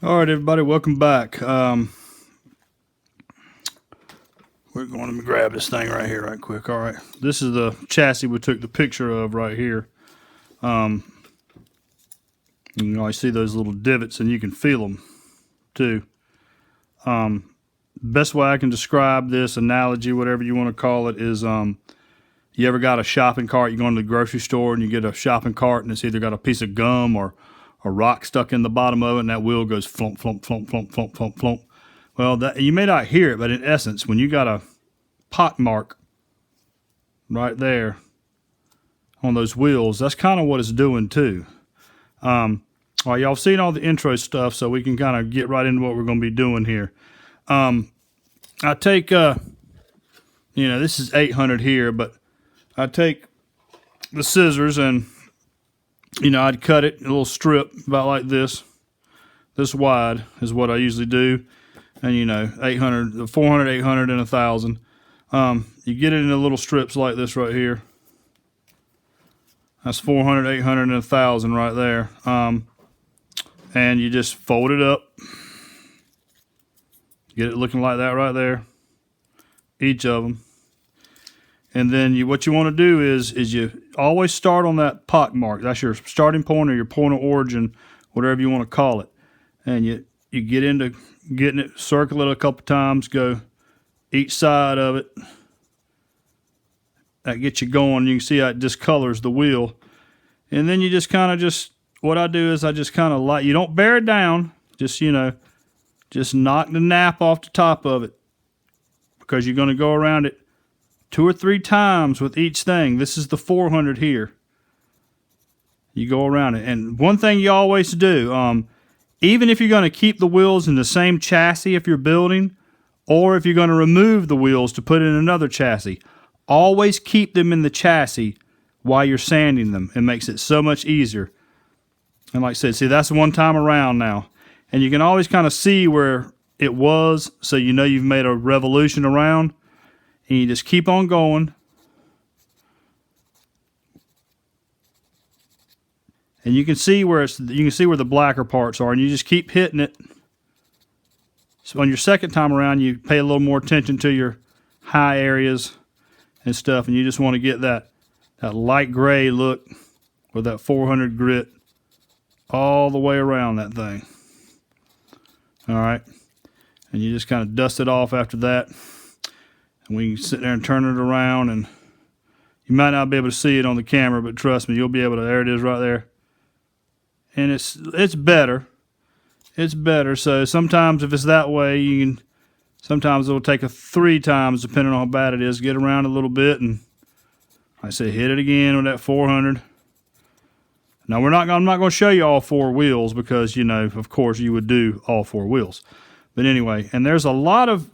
All right, everybody, welcome back. We're going to grab this thing right here right quick. All right, this is the chassis we took the picture of right here. I see those little divots, and you can feel them too. Best way I can describe this analogy, whatever you want to call it, is you ever got a shopping cart? You go into the grocery store and you get a shopping cart, and it's either got a piece of gum or a rock stuck in the bottom of it, and that wheel goes flump, flump, flump, flump, flump, flump, flump. Well, you may not hear it, but in essence, when you got a pot mark right there on those wheels, that's kind of what it's doing too. All right, y'all seen all the intro stuff, so we can kind of get right into what we're going to be doing here. I take, this is 800 here, but I take the scissors and, I'd cut it a little strip about like this wide is what I usually do. And, 800, 400, 800, and 1,000. You get it into little strips like this right here. That's 400, 800, and 1,000 right there. And you just fold it up. Get it looking like that right there. Each of them. And then what you want to do is you always start on that pot mark. That's your starting point or your point of origin, whatever you want to call it. And you get into getting it, circle it a couple times, go each side of it. That gets you going. You can see how it discolors the wheel. And then you just what I do is I just kind of you don't bear it down. Just knock the nap off the top of it. Because you're going to go around it 2 or 3 times with each thing. This is the 400 here. You go around it. And one thing you always do, even if you're going to keep the wheels in the same chassis if you're building, or if you're going to remove the wheels to put in another chassis, always keep them in the chassis while you're sanding them. It makes it so much easier. And like I said, see, that's one time around now. And you can always kind of see where it was, so you've made a revolution around. And you just keep on going. And you can see where the blacker parts are, and you just keep hitting it. So on your second time around, you pay a little more attention to your high areas and stuff, and you just want to get that light gray look with that 400 grit all the way around that thing. All right. And you just kind of dust it off after that. And we can sit there and turn it around, and you might not be able to see it on the camera, but trust me, you'll be able to. There it is right there. And it's better. It's better. So sometimes if it's that way, sometimes it'll take 3 times, depending on how bad it is, get around a little bit, and like I say, hit it again with that 400. Now I'm not going to show you all 4 wheels because, of course you would do all 4 wheels. But anyway, and there's a lot of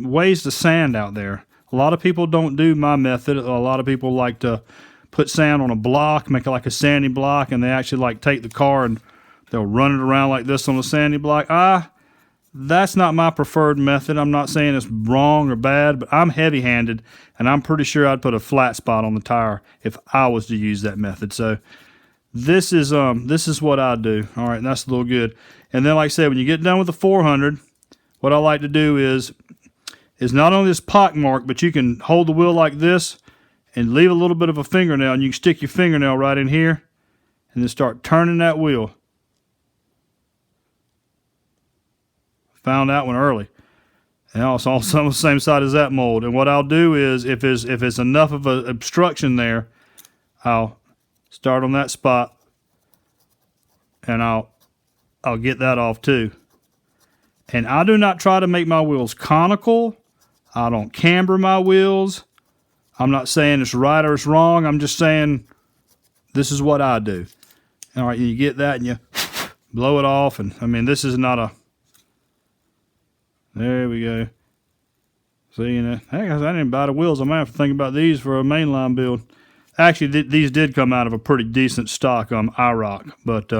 ways to sand out there. A lot of people don't do my method. A lot of people like to put sand on a block, make it like a sanding block, and they actually take the car and they'll run it around like this on the sanding block. That's not my preferred method. I'm not saying it's wrong or bad, but I'm heavy-handed, and I'm pretty sure I'd put a flat spot on the tire if I was to use that method. So this is what I do. All right, and that's a little good. And then, like I said, when you get done with the 400, what I like to do is not only this pock mark, but you can hold the wheel like this and leave a little bit of a fingernail, and you can stick your fingernail right in here and then start turning that wheel. Found that one early. And it's also on the same side as that mold. And what I'll do is, if it's enough of an obstruction there, I'll start on that spot and I'll get that off too. And I do not try to make my wheels conical. I don't camber my wheels. I'm not saying it's right or it's wrong. I'm just saying this is what I do. All right, you get that and you blow it off. And this is not a... There we go. See, heck, I didn't buy the wheels. I might have to think about these for a mainline build. Actually, these did come out of a pretty decent stock IROC, but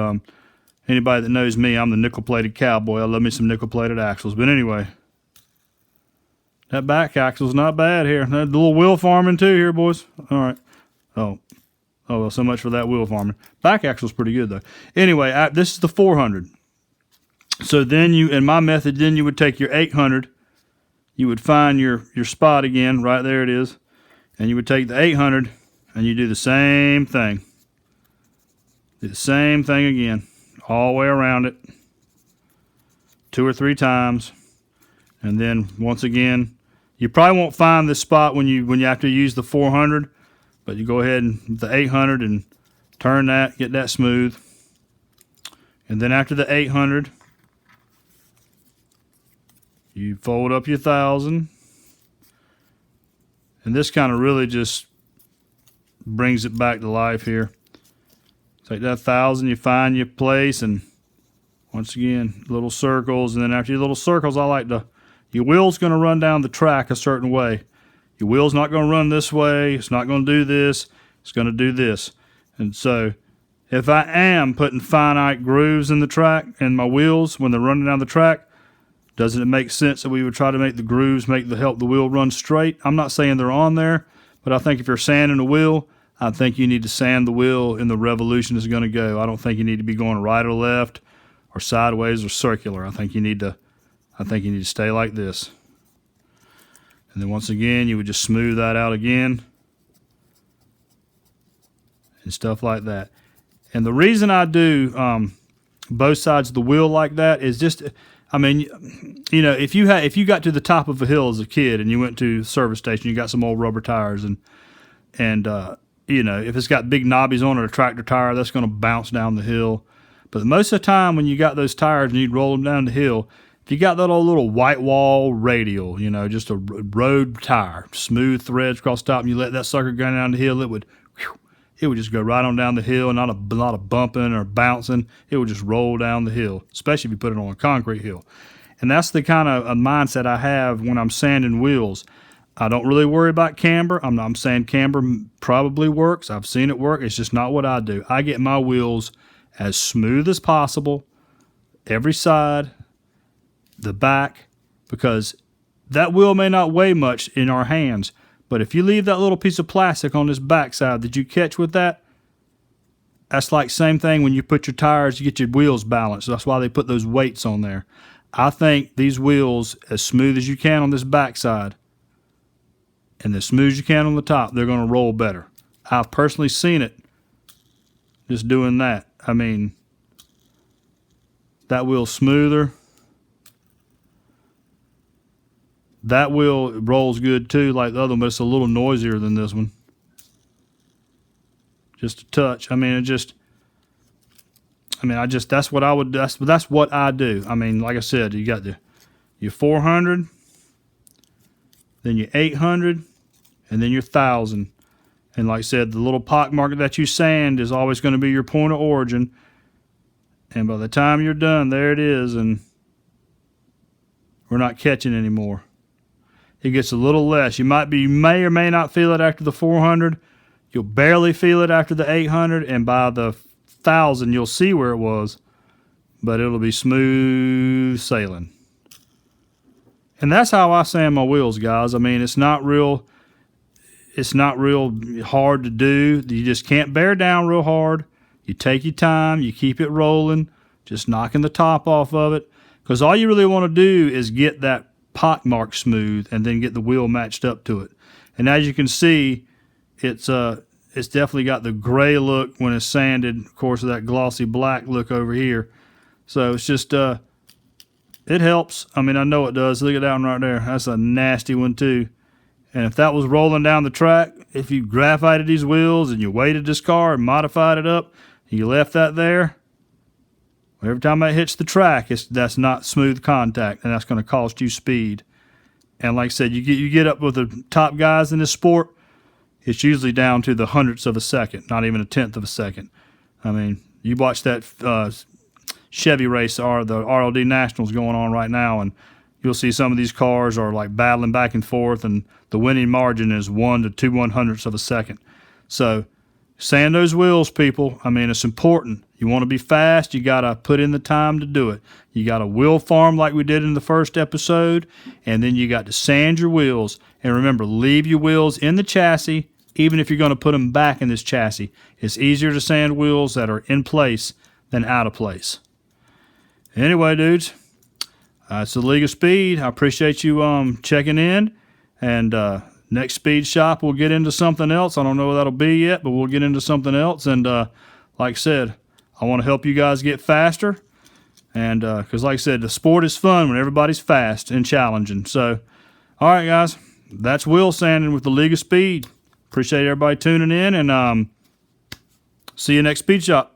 anybody that knows me, I'm the nickel-plated cowboy. I love me some nickel-plated axles. But anyway, that back axle's not bad here. That little wheel farming too here, boys. All right. Oh, well, so much for that wheel farming. Back axle's pretty good, though. Anyway, this is the 400. So then in my method, then you would take your 800, you would find your spot again, right there it is, and you would take the 800 and you do the same thing. Do the same thing again, all the way around it, 2 or 3 times, and then once again, you probably won't find this spot when you have to use the 400, but you go ahead and the 800 and turn that, get that smooth, and then after the 800, you fold up your 1,000, and this kind of really just brings it back to life here. Take that 1,000, you find your place, and once again, little circles, and then after your little circles, your wheel's going to run down the track a certain way. Your wheel's not going to run this way, it's not going to do this, it's going to do this. And so, if I am putting finite grooves in the track and my wheels when they're running down the track, doesn't it make sense that we would try to make the grooves help the wheel run straight? I'm not saying they're on there, but I think if you're sanding a wheel, I think you need to sand the wheel in the revolution it's going to go. I don't think you need to be going right or left or sideways or circular. I think you need to stay like this. And then once again, you would just smooth that out again and stuff like that. And the reason I do both sides of the wheel like that is just, I mean, you know, if you got to the top of a hill as a kid and you went to the service station, you got some old rubber tires, and you know, if it's got big knobbies on it, a tractor tire, that's going to bounce down the hill. But most of the time when you got those tires and you'd roll them down the hill, if you got that old little white wall radial, you know, just a road tire, smooth threads across the top, and you let that sucker go down the hill, it would just go right on down the hill, and not a lot of bumping or bouncing. It would just roll down the hill, especially if you put it on a concrete hill. And that's the kind of a mindset I have when I'm sanding wheels. I don't really worry about camber. I'm saying camber probably works. I've seen it work. It's just not what I do. I get my wheels as smooth as possible, every side, the back, because that wheel may not weigh much in our hands, but if you leave that little piece of plastic on this backside that you catch with that, that's like same thing when you put your tires, you get your wheels balanced. That's why they put those weights on there. I think these wheels, as smooth as you can on this backside and as smooth as you can on the top, they're going to roll better. I've personally seen it just doing that. I mean, that wheel's smoother. That wheel rolls good too, like the other one, but it's a little noisier than this one. Just a touch. I mean, that's what I would, that's what I do. I mean, like I said, you got your 400, then your 800, and then your 1,000. And like I said, the little pock marker that you sand is always going to be your point of origin. And by the time you're done, there it is, and we're not catching anymore. It gets a little less. You may or may not feel it after the 400. You'll barely feel it after the 800, and by the 1,000, you'll see where it was, but it'll be smooth sailing. And that's how I sand my wheels, guys. I mean, it's not real hard to do. You just can't bear down real hard. You take your time, you keep it rolling, just knocking the top off of it, because all you really want to do is get that pock mark smooth and then get the wheel matched up to it. And as you can see, it's definitely got the gray look when it's sanded, of course, that glossy black look over here. So it's just it helps. I mean, I know it does. Look at that one right there. That's a nasty one too. And if that was rolling down the track, if you graphited these wheels and you weighted this car and modified it up and you left that there, every time that hits the track, that's not smooth contact, and that's going to cost you speed. And like I said, you get up with the top guys in this sport, it's usually down to the hundredths of a second, not even a tenth of a second. I mean, you watch that Chevy race or the RLD Nationals going on right now, and you'll see some of these cars are like battling back and forth, and the winning margin is 1 to 2 100ths of a second. So sand those wheels, people. I mean, it's important. You want to be fast, you got to put in the time to do it. You got to wheel farm like we did in the first episode, and then you got to sand your wheels. And remember, leave your wheels in the chassis, even if you're going to put them back in this chassis. It's easier to sand wheels that are in place than out of place. Anyway, dudes, it's the League of Speed. I appreciate you checking in. And next speed shop, we'll get into something else. I don't know what that'll be yet, but we'll get into something else. And like I said, I want to help you guys get faster. And because like I said, the sport is fun when everybody's fast and challenging. So, all right, guys, that's Will Sandin with the League of Speed. Appreciate everybody tuning in, and see you next speed shop.